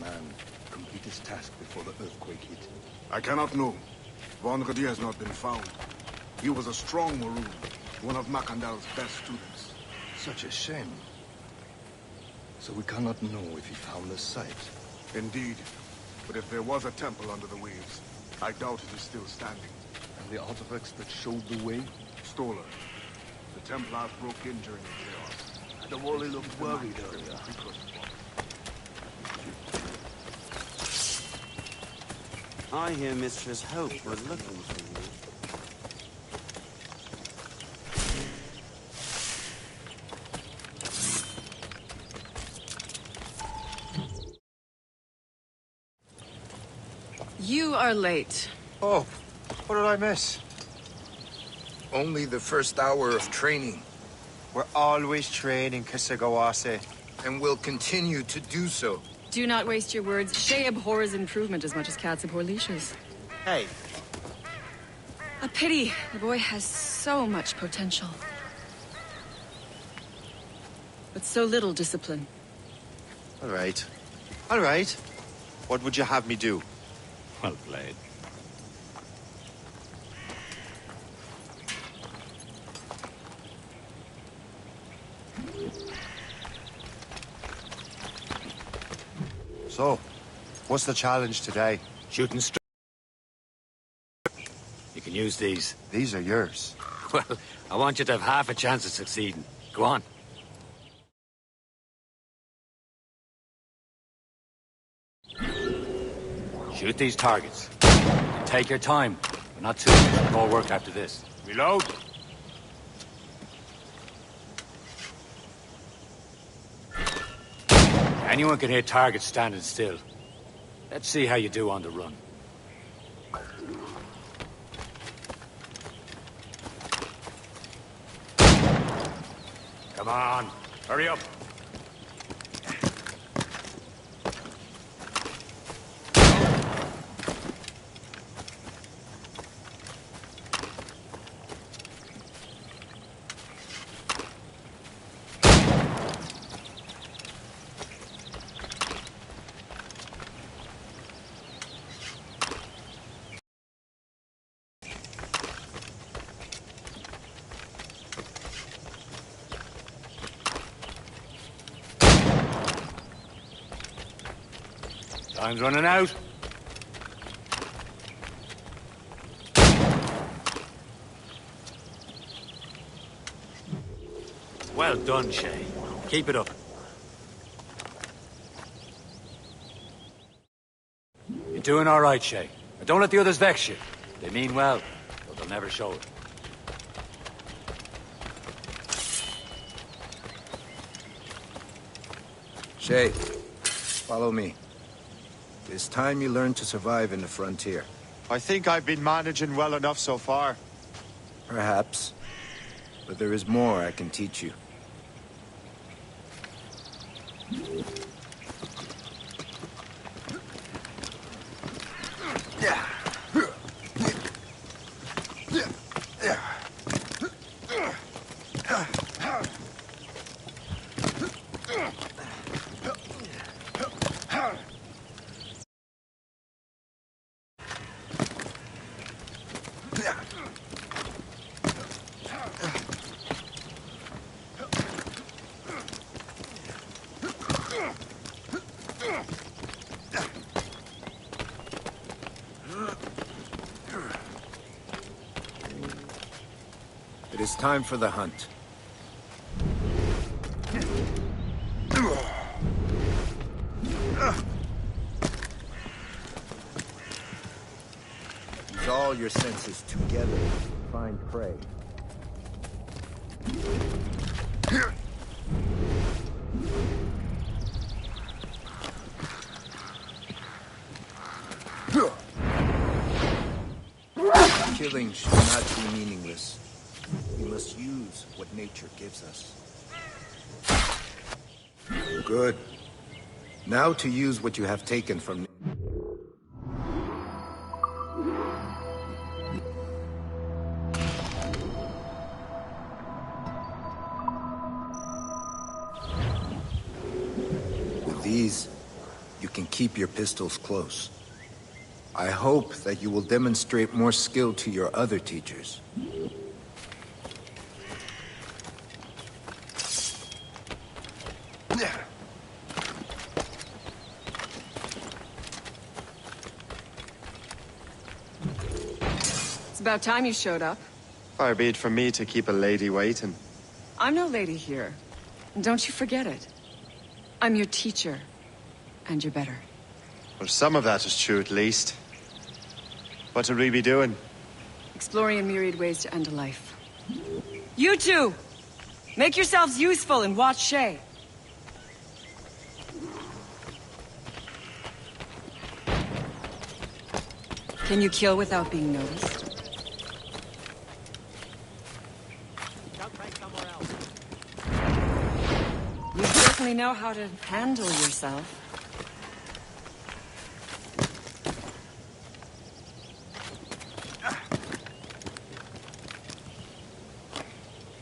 man complete his task before the earthquake hit? I cannot know. Von Radier has not been found. He was a strong Maroon, one of Macandal's best students. Such a shame. So we cannot know if he found the site. Indeed. But if there was a temple under the waves, I doubt it is still standing. And the artifacts that showed the way? Stolen. The Templars broke in during the chaos. And the Wally looked worried earlier. I hear Mistress Hope was looking for you. You are late. Oh, what did I miss? Only the first hour of training. We're always training, Kisagawase. And will continue to do so. Do not waste your words. Shay abhors improvement as much as cats abhor leashes. Hey. A pity. The boy has so much potential. But so little discipline. All right. All right. What would you have me do? Well played. So, what's the challenge today? Shooting straight. You can use these. These are yours. Well, I want you to have half a chance of succeeding. Go on. Shoot these targets. Take your time, but not too much. More work after this. Reload. Anyone can hit targets standing still. Let's see how you do on the run. Come on, hurry up. Time's running out. Well done, Shay. Keep it up. You're doing all right, Shay. But don't let the others vex you. They mean well, but they'll never show it. Shay, follow me. It's time you learn to survive in the frontier. I think I've been managing well enough so far. Perhaps. But there is more I can teach you. It is time for the hunt. Use all your senses together to find prey. Killing should not be meaningless. We must use what nature gives us. Good. Now to use what you have taken from... With these, you can and keep your pistols close. I hope that you will demonstrate more skill to your other teachers. It's about time you showed up. Far be it from me to keep a lady waiting. I'm no lady here. And don't you forget it. I'm your teacher. And you're better. Well, some of that is true at least. What would we be doing? Exploring a myriad ways to end a life. You two! Make yourselves useful and watch Shay. Can you kill without being noticed? You certainly know how to handle yourself.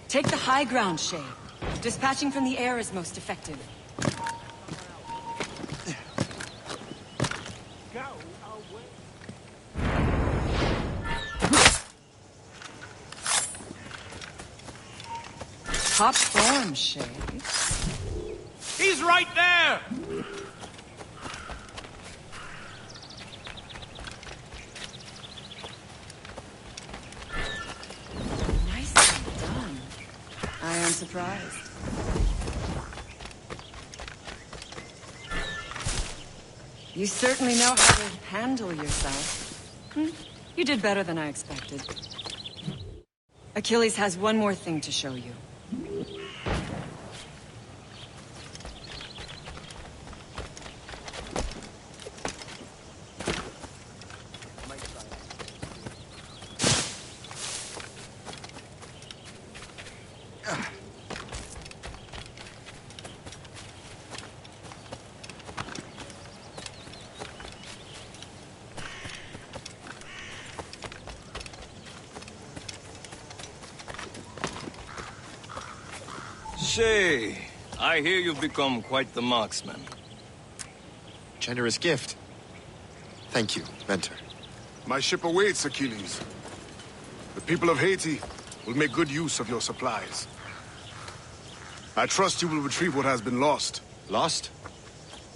Take the high ground, Shay. Dispatching from the air is most effective. Top form, Shay. He's right there! Nicely done. I am surprised. You certainly know how to handle yourself. You did better than I expected. Achilles has one more thing to show you. Shay, I hear you've become quite the marksman. Generous gift. Thank you, mentor. My ship awaits, Achilles. The people of Haiti will make good use of your supplies. I trust you will retrieve what has been lost. Lost?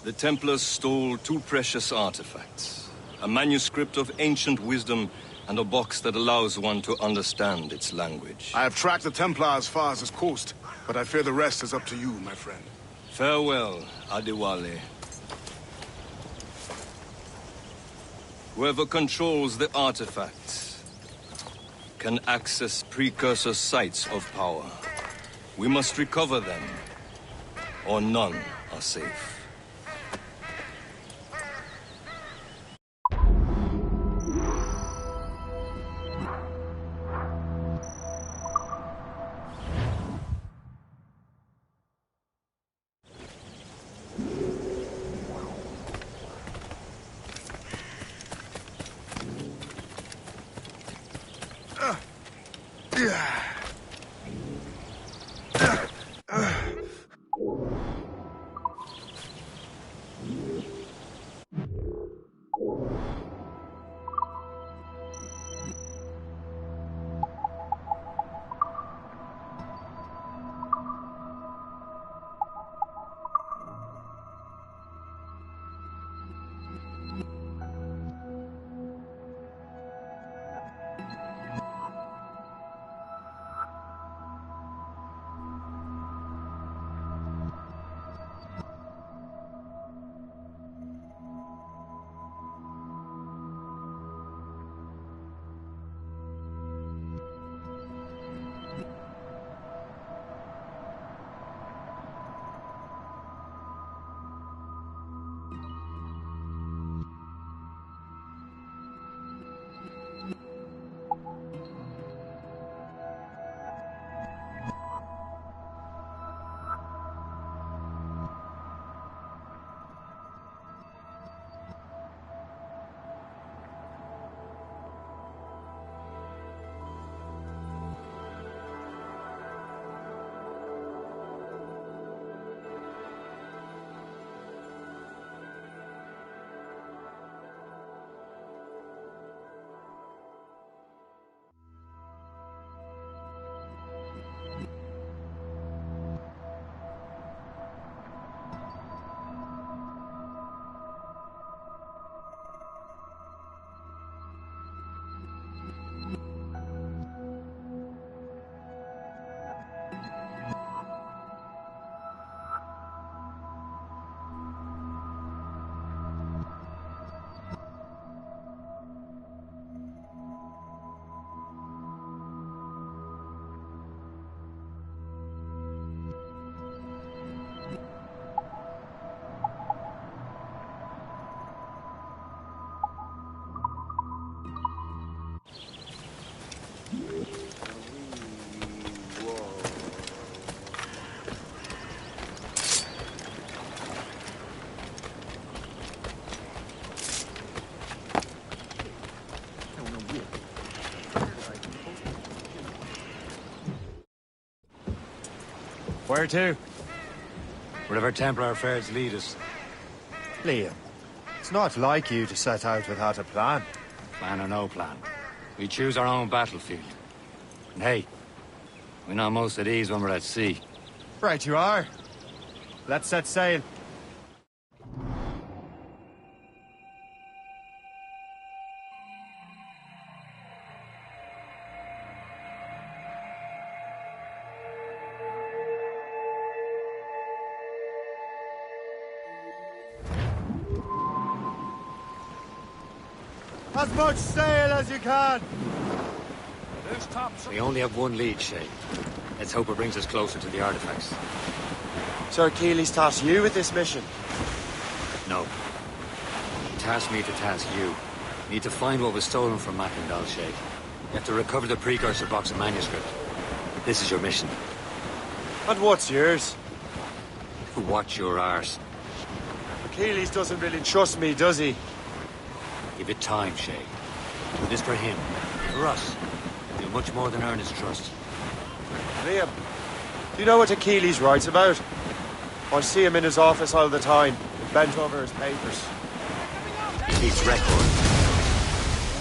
The Templars stole two precious artifacts. A manuscript of ancient wisdom and a box that allows one to understand its language. I have tracked the Templar as far as this coast, but I fear the rest is up to you, my friend. Farewell, Adewale. Whoever controls the artifacts can access precursor sites of power. We must recover them, or none are safe. Where to? Wherever Templar affairs lead us. Liam, it's not like you to set out without a plan. Plan or no plan. We choose our own battlefield. And hey, we know most of these when we're at sea. Right you are. Let's set sail. As much sail as you can! We only have one lead, Shay. Let's hope it brings us closer to the artifacts. Sir Keeley's tasked you with this mission. No. He tasked me to task you. We need to find what was stolen from Mackendal, Shay. You have to recover the precursor box of manuscript. This is your mission. And what's yours? To watch your arse. Keeley's doesn't really trust me, does he? Give it time, Shay. Do this for him. For us. Do much more than earn his trust. Liam, do you know what Achilles writes about? I see him in his office all the time, bent over his papers. He keeps record.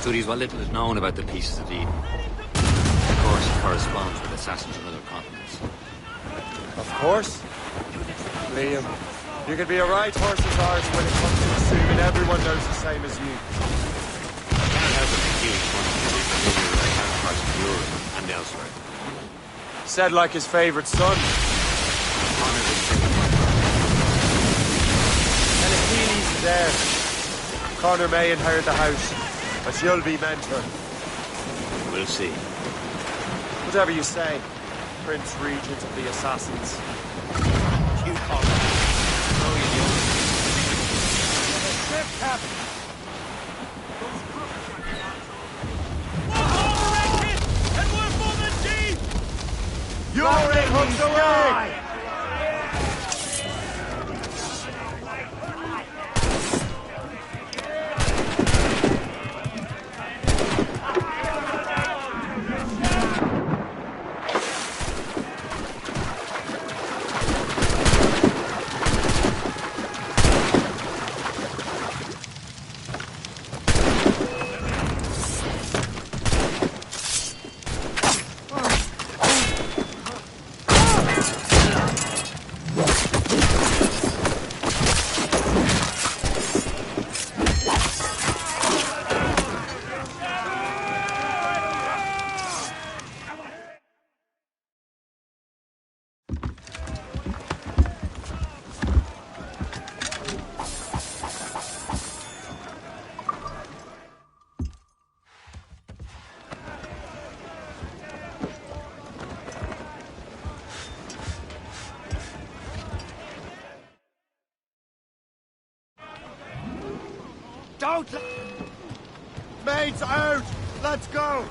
Studies what little is known about the pieces of Eden. Of course, he corresponds with assassins from other continents. Of course. Liam, you can be a right horse's arse when it comes to assuming everyone knows the same as you. I can't help but think Achilles wants to be familiar with our counterparts in Europe and elsewhere. Said like his favourite son. Honours his king. And Achilles is there. Connor may inherit the house, but you'll be mentor. We'll see. Whatever you say, Prince Regent of the Assassins. You call that? No, you don't. Ship, Captain! You're in hooks away! Don't! Mates out! Let's go!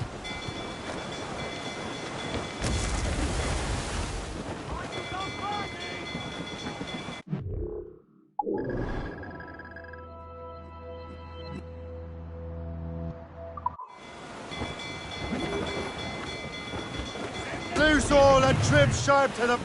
Loose all and trim sharp to the...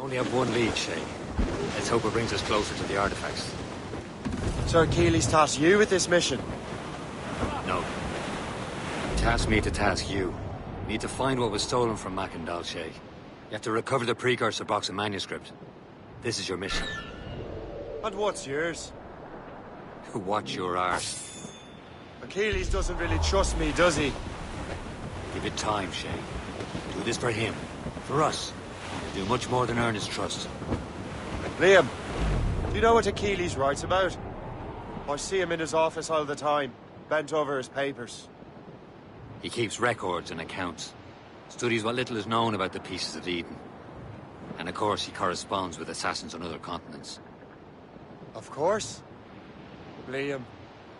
Only have one lead, Shay. Let's hope it brings us closer to the artifacts. So Achilles tasked you with this mission? No. He tasked me to task you. We need to find what was stolen from Mackandal, Shay. You have to recover the precursor box of manuscript. This is your mission. And what's yours? Watch your arse. Achilles doesn't really trust me, does he? Give it time, Shay. Do this for him. For us. You'll do much more than earn his trust. Liam, do you know what Achilles writes about? I see him in his office all the time, bent over his papers. He keeps records and accounts. Studies what little is known about the pieces of Eden. And of course, he corresponds with assassins on other continents. Of course. Liam,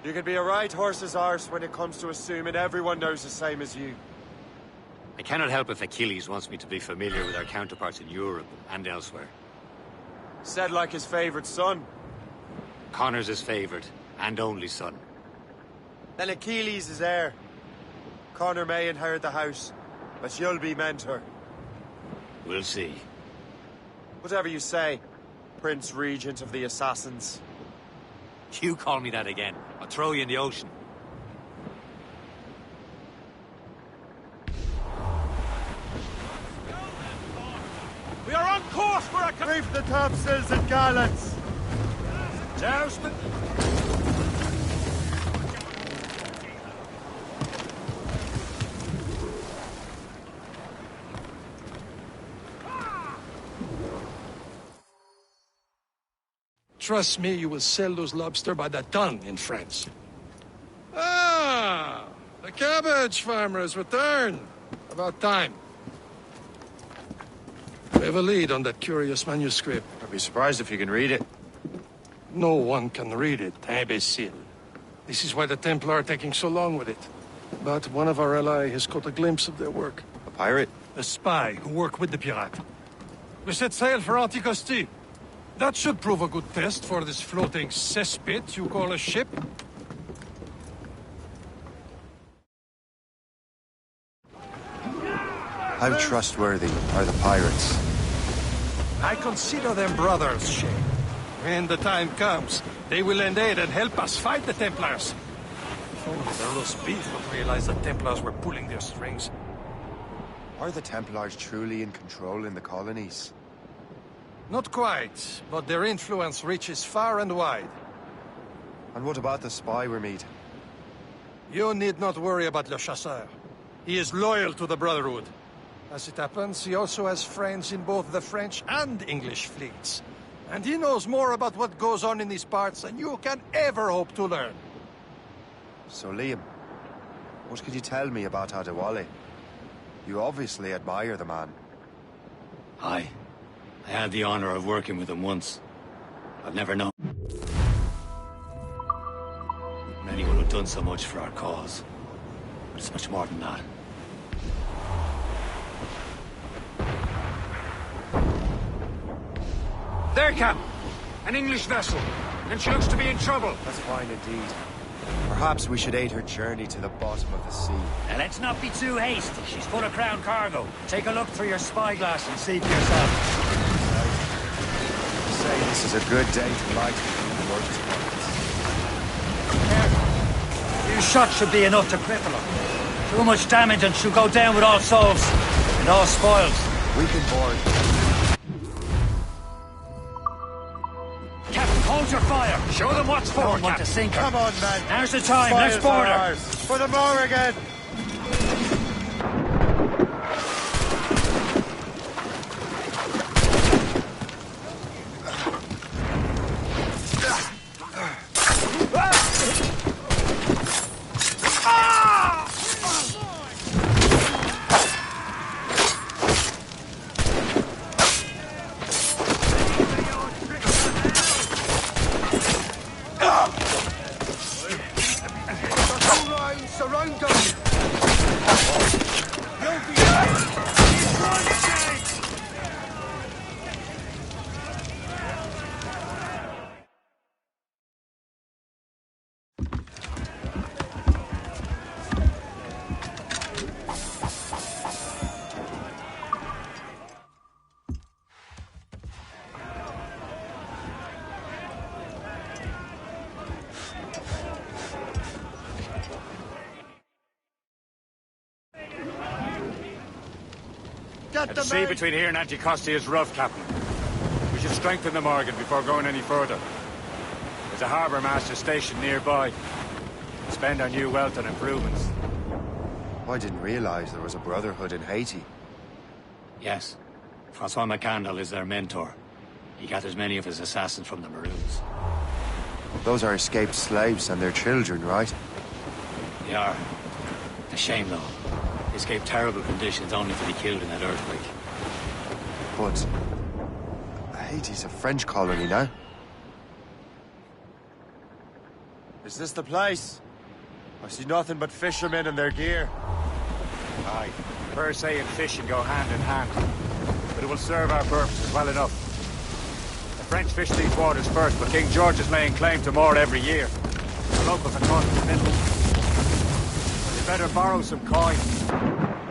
you can be a right horse's arse when it comes to assuming everyone knows the same as you. I cannot help if Achilles wants me to be familiar with our counterparts in Europe and elsewhere. Said like his favorite son. Connor's his favored and only son. Then Achilles is heir. Connor may inherit the house, but you'll be mentor. We'll see. Whatever you say, Prince Regent of the Assassins. You call me that again, I'll throw you in the ocean. We are on course for a... Reef the topsails and gallants! Jousting! Trust me, you will sell those lobster by the ton in France. Ah, the cabbage farmer has returned. About time. We have a lead on that curious manuscript. I'd be surprised if you can read it. No one can read it, imbecile. This is why the Templar are taking so long with it. But one of our allies has caught a glimpse of their work. A pirate? A spy who worked with the pirate. We set sail for Anticosti. That should prove a good test for this floating cesspit you call a ship. How trustworthy are the pirates? I consider them brothers, Shay. When the time comes, they will lend aid and help us fight the Templars. If only the roast beef would realize the Templars were pulling their strings. Are the Templars truly in control in the colonies? Not quite, but their influence reaches far and wide. And what about the spy we're meeting? You need not worry about Le Chasseur. He is loyal to the Brotherhood. As it happens, he also has friends in both the French and English fleets. And he knows more about what goes on in these parts than you can ever hope to learn. So, Liam, what could you tell me about Adewale? You obviously admire the man. Aye. I had the honor of working with him once. I've never known anyone who'd done so much for our cause. But it's much more than that. There, Cap! An English vessel, and she looks to be in trouble. That's fine indeed. Perhaps we should aid her journey to the bottom of the sea. Now let's not be too hasty. She's full of crown cargo. Take a look through your spyglass and see for yourself. Say this is a good day to light the works. A few shots should be enough to cripple her. Too much damage and she'll go down with all souls and all spoils. We can board. Captain, hold your fire. Show them what's for. Want to sink her. Come on, man. Now's the time. Let's board her. For the Morrigan. Surround them! The sea between here and Anticosti is rough, Captain. We should strengthen the Morgan before going any further. There's a harbour master stationed nearby. Spend our new wealth on improvements. I didn't realize there was a brotherhood in Haiti. Yes. Francois McCandle is their mentor. He gathers many of his assassins from the Maroons. Those are escaped slaves and their children, right? They are. A shame, though. They escaped terrible conditions only to be killed in that earthquake. But Haiti's a French colony now. Is this the place? I see nothing but fishermen and their gear. Aye. Per se and fishing go hand in hand. But it will serve our purposes well enough. The French fish these waters first, but King George is laying claim to more every year. The locals are caught in the middle. You better borrow some coin.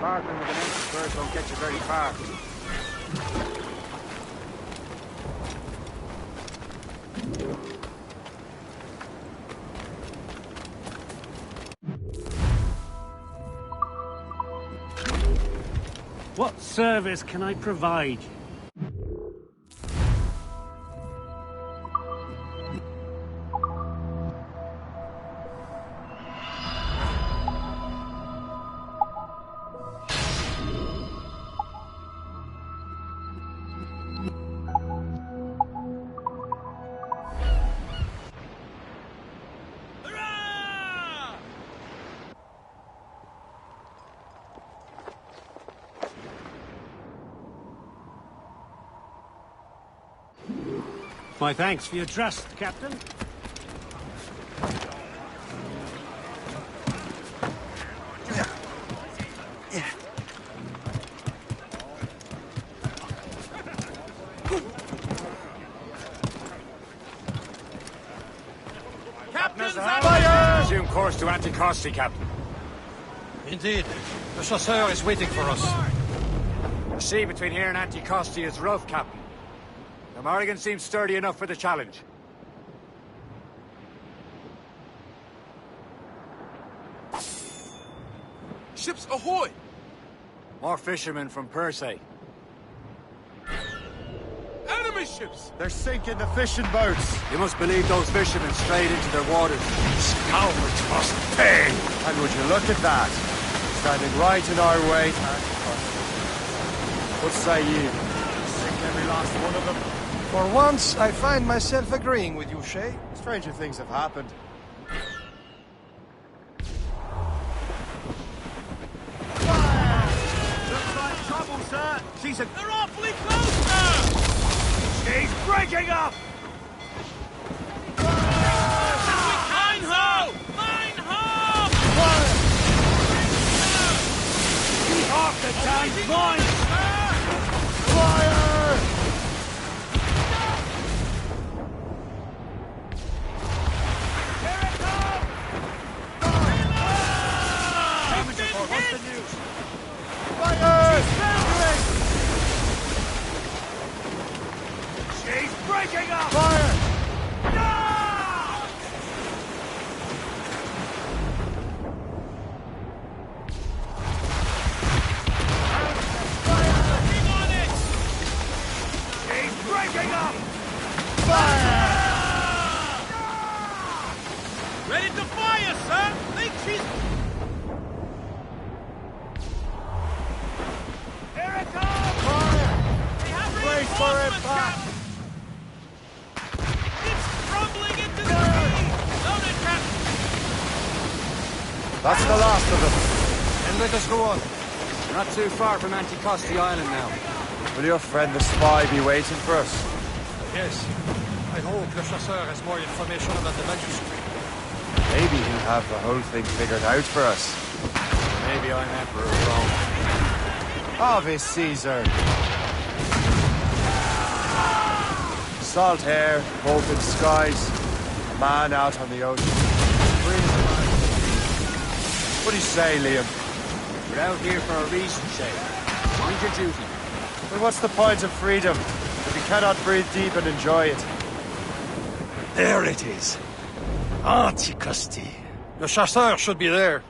Bartering with an empty purse won't get you very far. What service can I provide you? My thanks for your trust, Captain. Captain's fire! Resume course to Anticosti, Captain. Indeed. The chasseur is waiting for us. The sea between here and Anticosti is rough, Captain. The Morrigan seems sturdy enough for the challenge. Ships ahoy! More fishermen from Persay. Enemy ships! They're sinking the fishing boats. You must believe those fishermen strayed into their waters. Cowards must pay! And would you look at that? Standing right in our way. What say you? Sink every last one of them. For once, I find myself agreeing with you, Shay. Stranger things have happened. Looks like trouble, sir. They're awfully close now! She's breaking up! Mine ho! Mine ho! Keep off the damn line! Fire! What's the news? Fire! She's breaking up! Fire! Working on it! She's breaking up! Fire! Ready to fire, sir! Think she's... Here it comes! Fire! They have Brace for reinforcements, impact! Captain! It's crumbling into the sea! Loaded, Captain! That's the last of them. And let us go on. We're not too far from Anticosti Island now. Will your friend the spy be waiting for us? Yes. I hope Le Chasseur has more information about the manuscript. Maybe he'll have the whole thing figured out for us. Maybe I'm Emperor of Rome. Ave Caesar. Salt air, open skies, a man out on the ocean. What do you say, Liam? We're out here for a reason, Shay. Mind your duty. Well, what's the point of freedom if you cannot breathe deep and enjoy it? There it is. Anticosti. Le Chasseur should be there.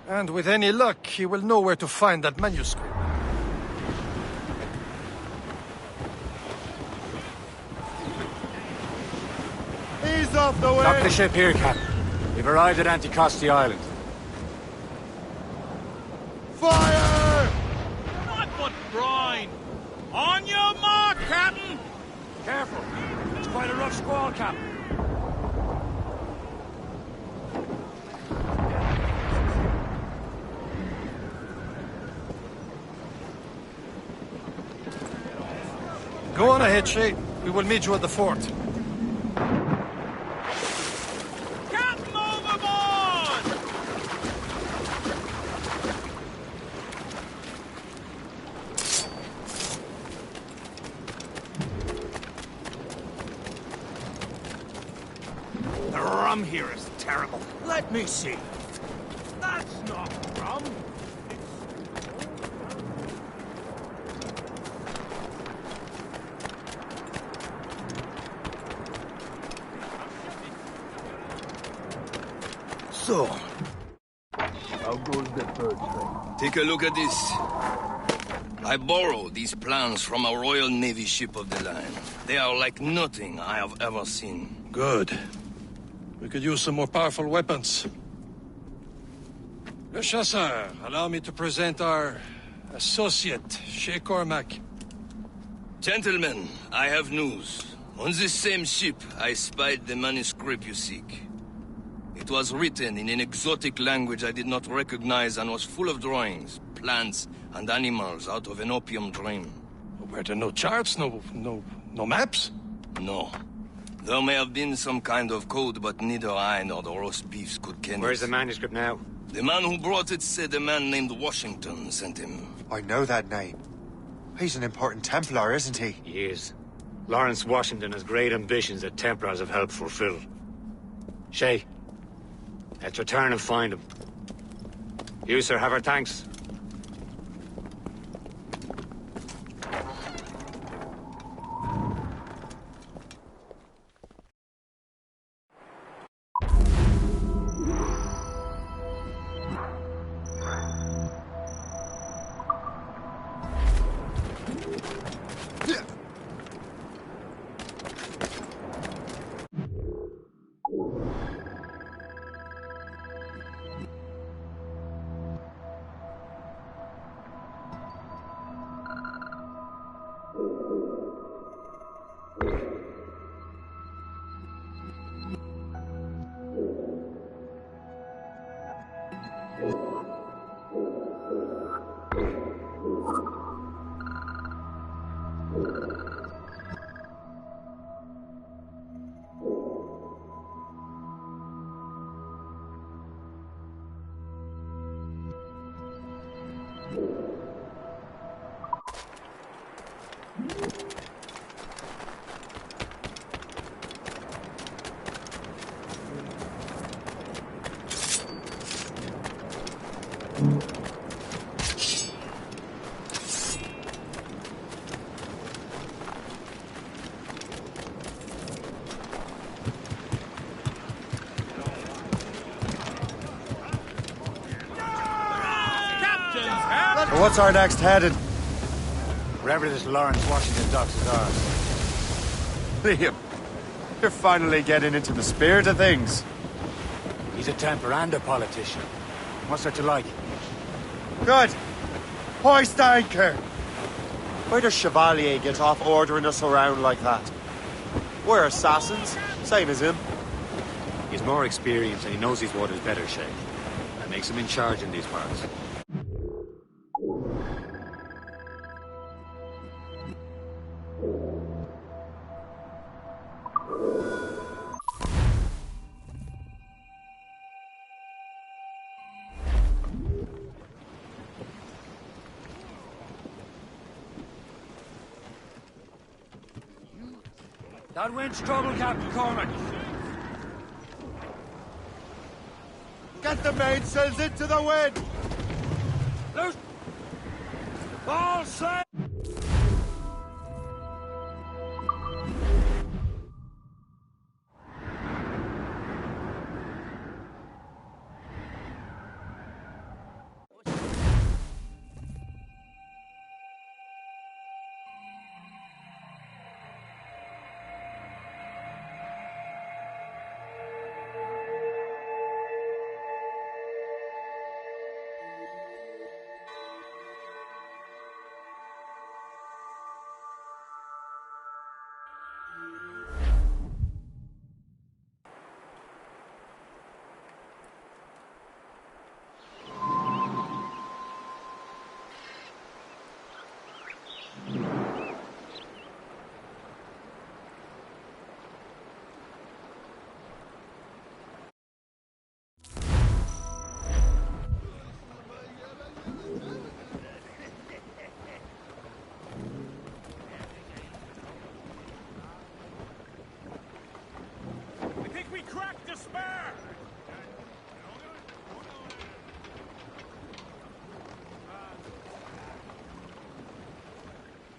And with any luck, he will know where to find that manuscript. Ease off the way! Dock the ship here, Captain. We've arrived at Anticosti Island. Fire! Not but brine! On your mark, Captain! Careful. It's quite a rough squall, Captain. Go on ahead, Shay. We will meet you at the fort. Captain overboard! The rum here is terrible. Let me see. That's not rum. So, How goes the bird train? take a look at this. I borrowed these plans from a Royal Navy ship of the line. They are like nothing I have ever seen. Good. We could use some more powerful weapons. Le Chasseur, allow me to present our associate, Shay Cormac. Gentlemen, I have news. On this same ship, I spied the manuscript you seek. It was written in an exotic language I did not recognize and was full of drawings, plants, and animals out of an opium dream. Were there no charts, no maps? No. There may have been some kind of code, but neither I nor the roast beefs could ken Where's it. the manuscript now? The man who brought it said a man named Washington sent him. I know that name. He's an important Templar, isn't he? He is. Lawrence Washington has great ambitions that Templars have helped fulfill. Shay, let's return and find him. You, sir, have our thanks. So what's our next heading? Wherever this Lawrence Washington docks is ours. Liam, you're finally getting into the spirit of things. He's a Templar and a politician. What's there to like? Good. Hoist anchor. Why does Chevalier get off ordering us around like that? We're assassins, same as him. He's more experienced and he knows these waters better, Shay. That makes him in charge in these parts. That wind's trouble, Captain Cormac. Get the mainsails into the wind! Loose! All set!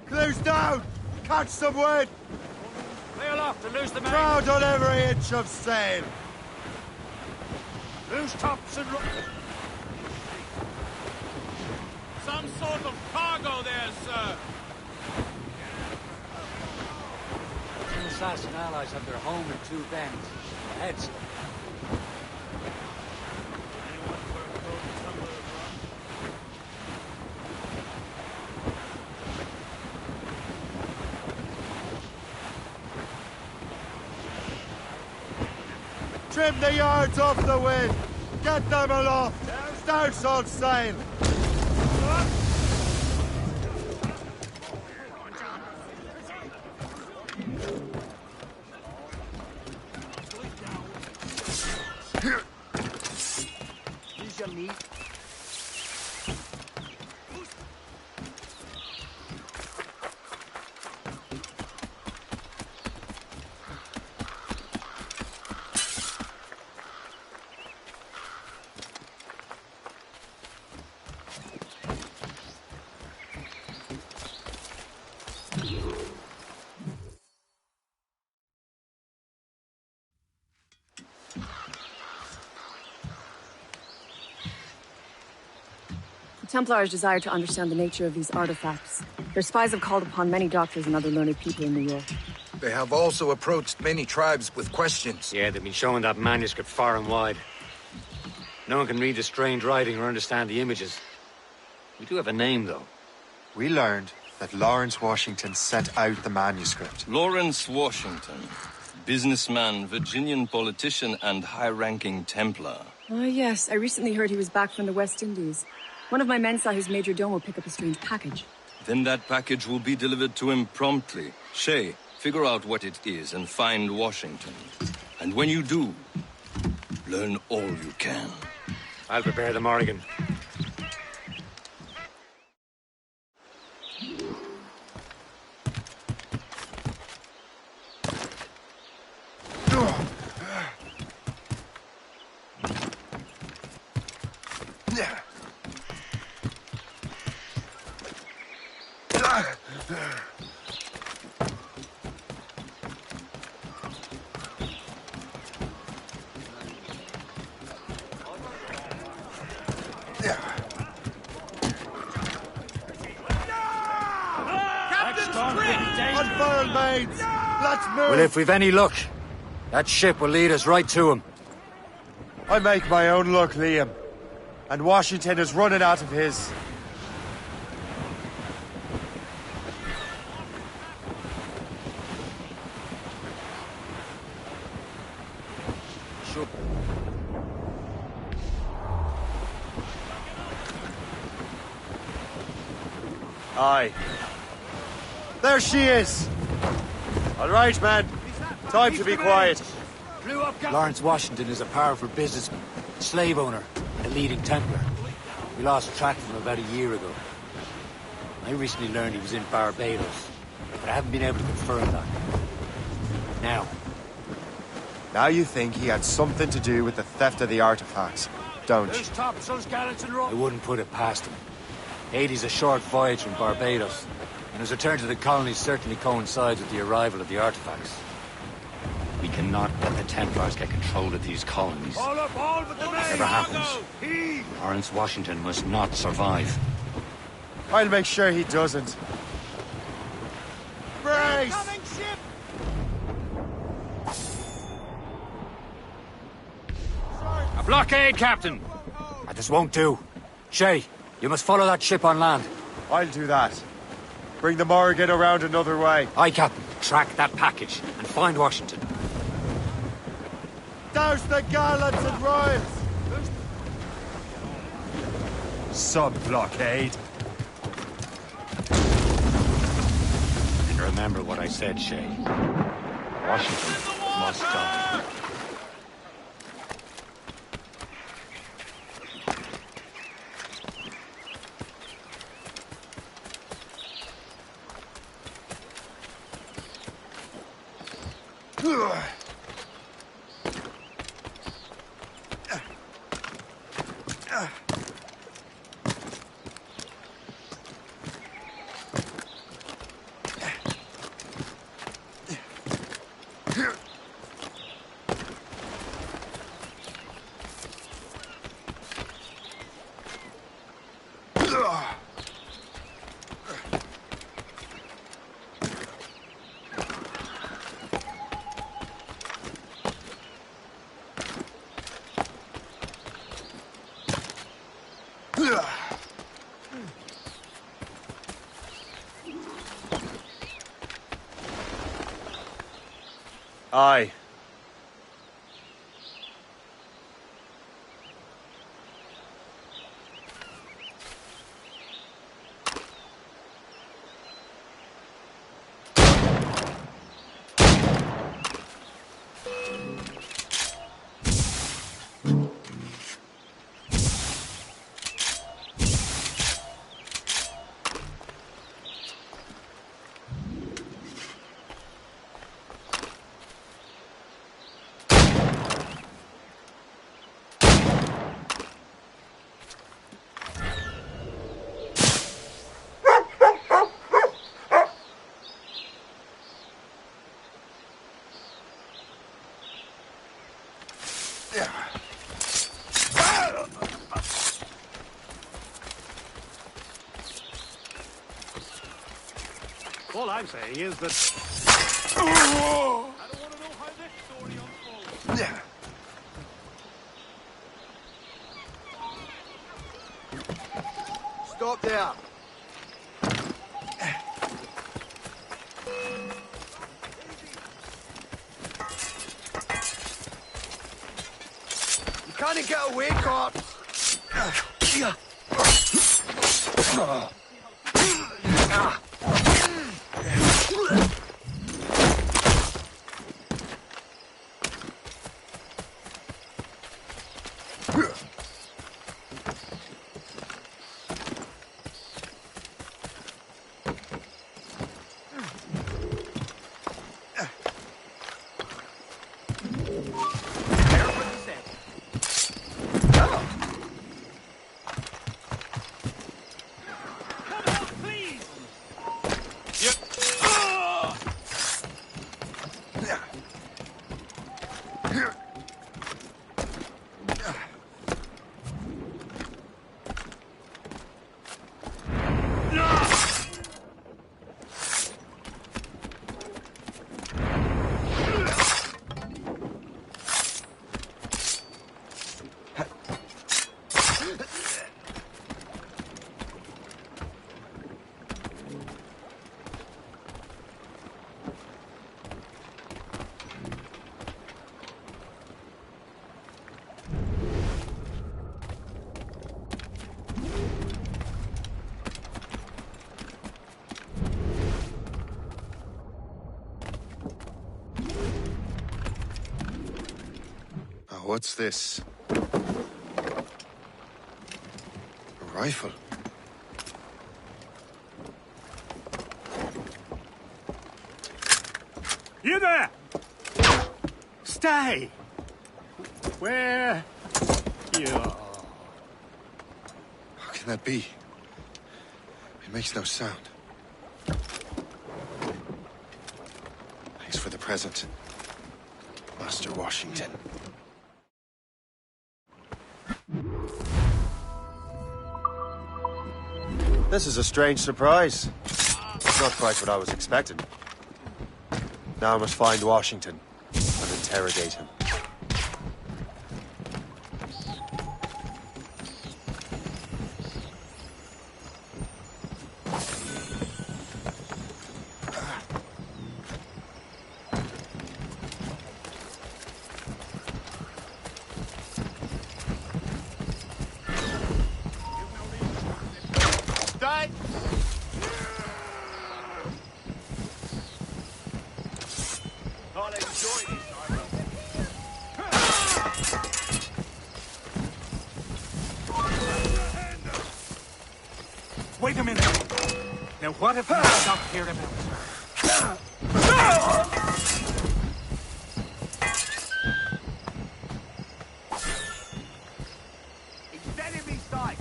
Close down! Catch some wind! Clear aloft to lose the main. Crowd on every inch of sail! Loose tops and... Some sort of cargo there, sir. Some assassin allies have their home in two bends. Ahead, sir. Trim the yards off the wind! Get them aloft! Start on sail! Here's your meat. The Templars desire to understand the nature of these artifacts. Their spies have called upon many doctors and other learned people in New York. They have also approached many tribes with questions. Yeah, they've been showing that manuscript far and wide. No one can read the strange writing or understand the images. We do have a name, though. We learned that Lawrence Washington sent out the manuscript. Lawrence Washington. Businessman, Virginian politician, and high-ranking Templar. Ah, yes. I recently heard he was back from the West Indies. One of my men saw his major domo pick up a strange package. Then that package will be delivered to him promptly. Shay, figure out what it is and find Washington. And when you do, learn all you can. I'll prepare the Morrigan. Unfurl, mates! Let's move! Well, if we've any luck, that ship will lead us right to him. I make my own luck, Liam. And Washington is running out of his. Sure. Aye. There she is! All right, man. Time to be quiet. Lawrence Washington is a powerful businessman, slave owner, and a leading Templar. We lost track of him about a year ago. I recently learned he was in Barbados, but I haven't been able to confirm that. Now you think he had something to do with the theft of the artifacts, don't you? I wouldn't put it past him. Haiti's a short voyage from Barbados, and his return to the colonies certainly coincides with the arrival of the artifacts. We cannot let the Templars get control of these colonies. Whatever happens, Lawrence Washington must not survive. I'll make sure he doesn't. Brace! A blockade, Captain! This won't do. Shay, you must follow that ship on land. I'll do that. Bring the Morrigan around another way. Aye, Captain. Track that package and find Washington. Douse the gallants and royals! Sub-blockade. And remember what I said, Shay. Washington must die. Aye. All I'm saying is that... I don't want to know how this story unfolds. Stop there. You can't get away, Cort. What's this? A rifle? You there! Stay! Where... you are? How can that be? It makes no sound. Thanks for the present, Master Washington. This is a strange surprise. Not quite what I was expecting. Now I must find Washington and interrogate him. Now what have you stopped here about? It's enemy sight!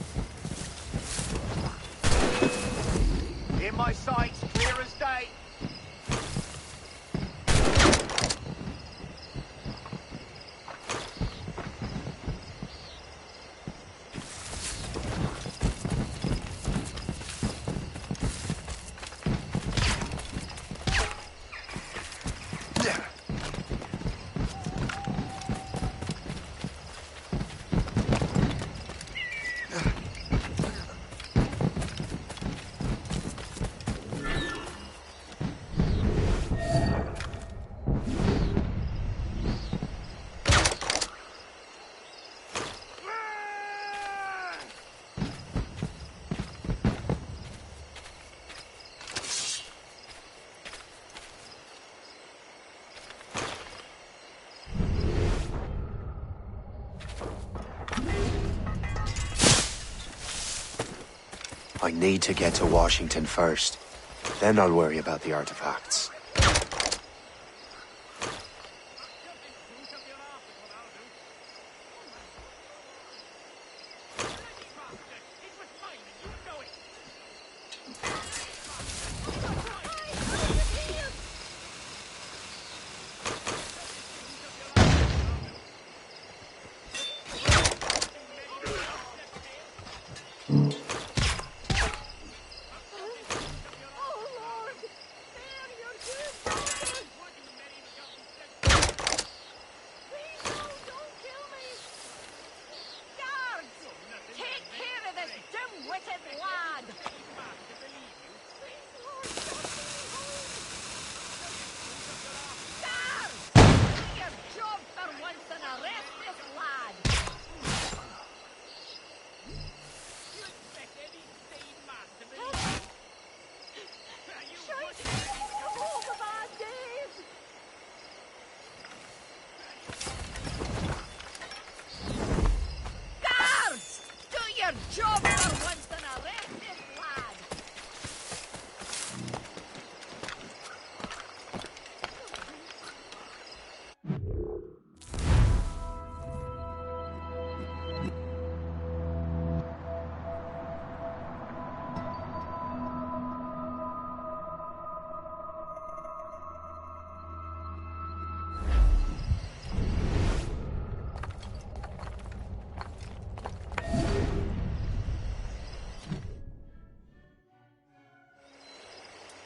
In my sights, clear as day! I need to get to Washington first. Then I'll worry about the artifacts.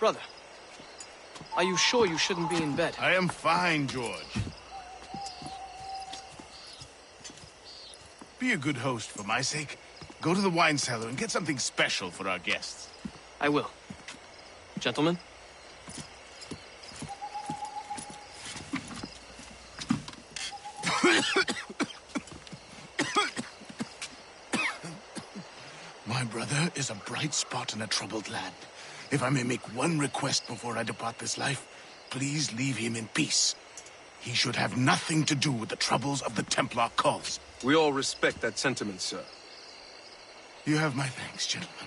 Brother, are you sure you shouldn't be in bed? I am fine, George. Be a good host for my sake. Go to the wine cellar and get something special for our guests. I will. Gentlemen? My brother is a bright spot in a troubled land. If I may make one request before I depart this life, please leave him in peace. He should have nothing to do with the troubles of the Templar cause. We all respect that sentiment, sir. You have my thanks, gentlemen.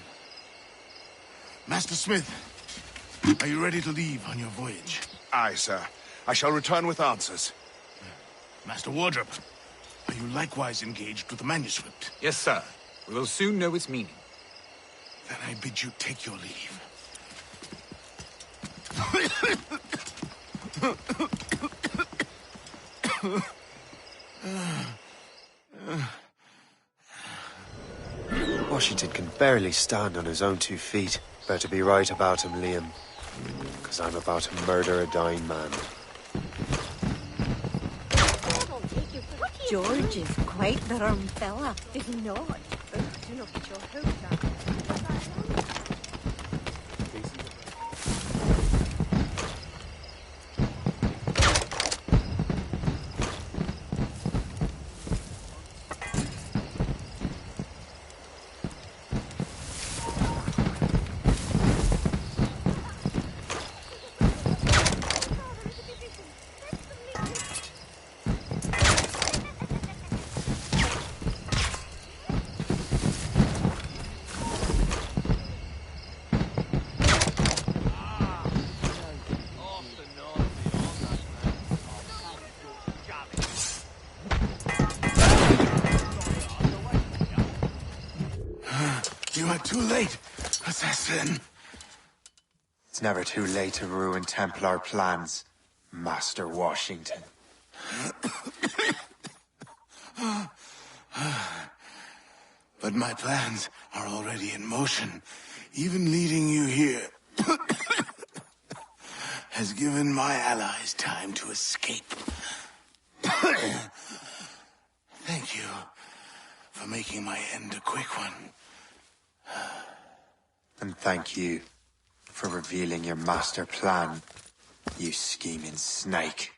Master Smith, are you ready to leave on your voyage? Aye, sir. I shall return with answers. Master Wardrop, are you likewise engaged with the manuscript? Yes, sir. We will soon know its meaning. Then I bid you take your leave. Washington can barely stand on his own 2 feet. Better be right about him, Liam. Because I'm about to murder a dying man. George is quite the rum fella, is he not? Do not get your hopes up. then. It's never too late to ruin Templar plans, Master Washington. But my plans are already in motion. Even leading you here has given my allies time to escape. Thank you for making my end a quick one. And thank you for revealing your master plan, you scheming snake.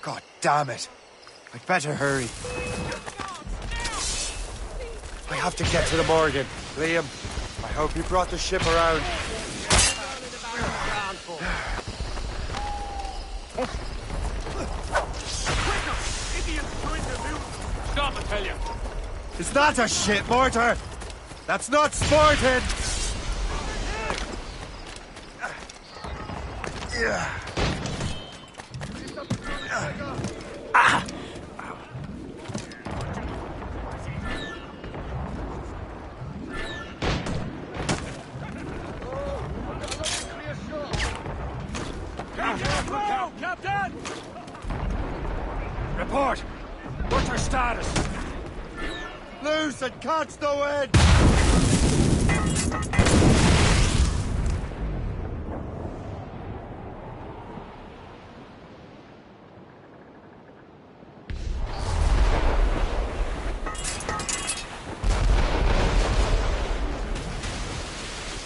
God damn it. I'd better hurry. I have to get to the Morgan. Liam, I hope you brought the ship around. Stop, I tell you. It's not a shit mortar. That's not sporting. Captain! Report. What's our status? Loose and catch the wind!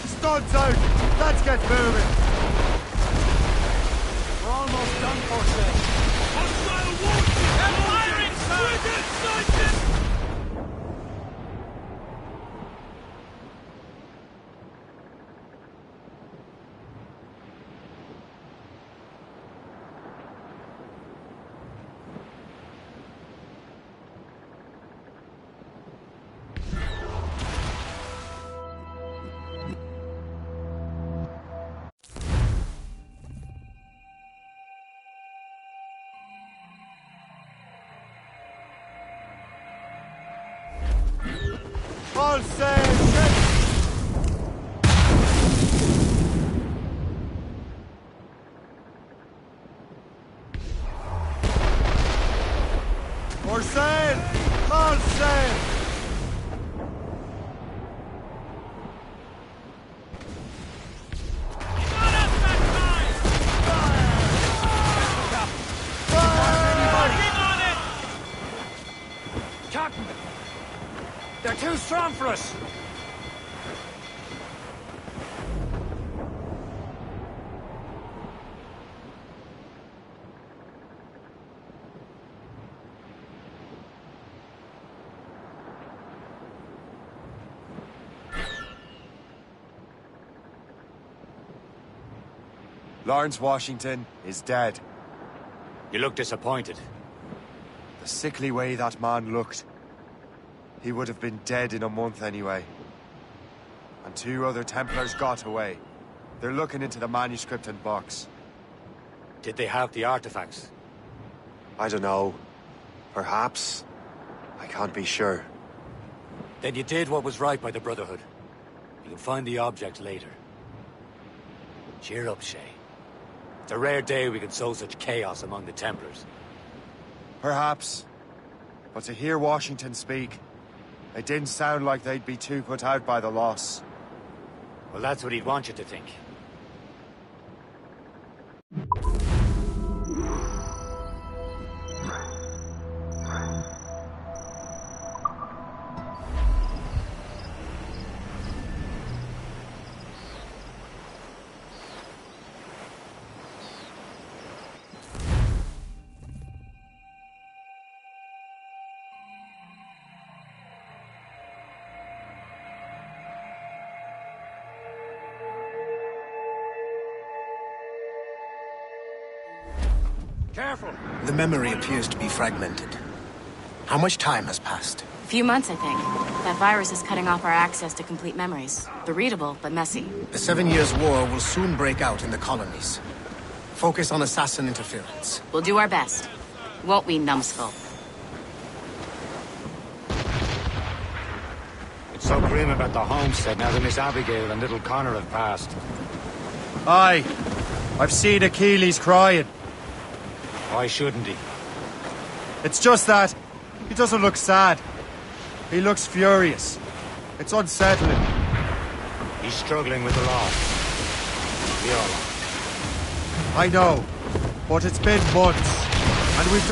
Studs out! Let's get moving! We're almost done for, sir. Hostile warship! They're firing, sir! Frigate sighted! All sail, ship! More sail! All sail! Captain! They're too strong for us! Lawrence Washington is dead. You look disappointed. The sickly way that man looked. He would have been dead in a month anyway. And 2 other Templars got away. They're looking into the manuscript and box. Did they have the artifacts? I don't know. Perhaps. I can't be sure. Then you did what was right by the Brotherhood. You can find the object later. Cheer up, Shay. It's a rare day we can sow such chaos among the Templars. Perhaps. But to hear Washington speak, it didn't sound like they'd be too put out by the loss. Well, that's what he'd want you to think. Careful! The memory appears to be fragmented. How much time has passed? A few months, I think. That virus is cutting off our access to complete memories. They're readable, but messy. The 7 Years' War will soon break out in the colonies. Focus on assassin interference. We'll do our best. Won't we, numbskull? So grim about the homestead now that Miss Abigail and little Connor have passed. Aye. I've seen Achilles crying. Why shouldn't he? It's just that he doesn't look sad. He looks furious. It's unsettling. He's struggling with the loss. We all are. I know, but it's been months, and we've